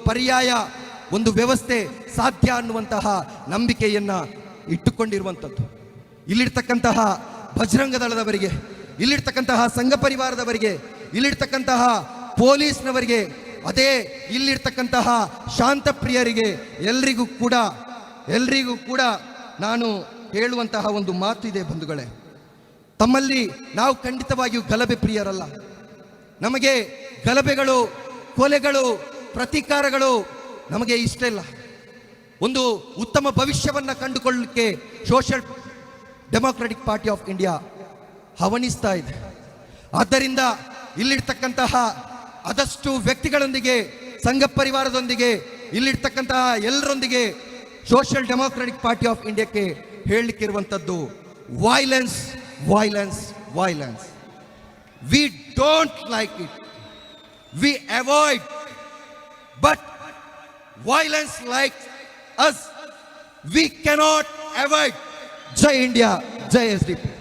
ಪರ್ಯಾಯ ಒಂದು ವ್ಯವಸ್ಥೆ ಸಾಧ್ಯ ಅನ್ನುವಂತಹ ನಂಬಿಕೆಯನ್ನ ಇಟ್ಟುಕೊಂಡಿರುವಂಥದ್ದು. ಇಲ್ಲಿರ್ತಕ್ಕಂತಹ ಬಜರಂಗ ದಳದವರಿಗೆ, ಇಲ್ಲಿರ್ತಕ್ಕಂತಹ ಸಂಘ ಪರಿವಾರದವರಿಗೆ, ಇಲ್ಲಿರ್ತಕ್ಕಂತಹ ಪೊಲೀಸ್ನವರಿಗೆ, ಅದೇ ಇಲ್ಲಿರ್ತಕ್ಕಂತಹ ಶಾಂತಪ್ರಿಯರಿಗೆ ಎಲ್ರಿಗೂ ಕೂಡ ನಾನು ಹೇಳುವಂತಹ ಒಂದು ಮಾತು ಇದೆ ಬಂಧುಗಳೇ. ತಮ್ಮಲ್ಲಿ ನಾವು ಖಂಡಿತವಾಗಿಯೂ ಗಲಭೆ ಪ್ರಿಯರಲ್ಲ. ನಮಗೆ ಗಲಭೆಗಳು, ಕೊಲೆಗಳು, ಪ್ರತೀಕಾರಗಳು ನಮಗೆ ಇಷ್ಟ ಇಲ್ಲ. ಒಂದು ಉತ್ತಮ ಭವಿಷ್ಯವನ್ನು ಕಂಡುಕೊಳ್ಳಲಿಕ್ಕೆ social democratic party of India ಹವಣಿಸ್ತಾ ಇದೆ. ಆದ್ದರಿಂದ ಇಲ್ಲಿರ್ತಕ್ಕಂತಹ ಆದಷ್ಟು ವ್ಯಕ್ತಿಗಳೊಂದಿಗೆ, ಸಂಘ ಪರಿವಾರದೊಂದಿಗೆ, ಇಲ್ಲಿರ್ತಕ್ಕಂತಹ ಎಲ್ಲರೊಂದಿಗೆ ಸೋಷಿಯಲ್ ಡೆಮೊಕ್ರೆಟಿಕ್ ಪಾರ್ಟಿ ಆಫ್ ಇಂಡಿಯಾಕ್ಕೆ ಹೇಳಲಿಕ್ಕಿರುವಂಥದ್ದು, violence violence violence. We don't like it, we avoid, but violence like us we cannot avoid. Jai India, Jai SDP.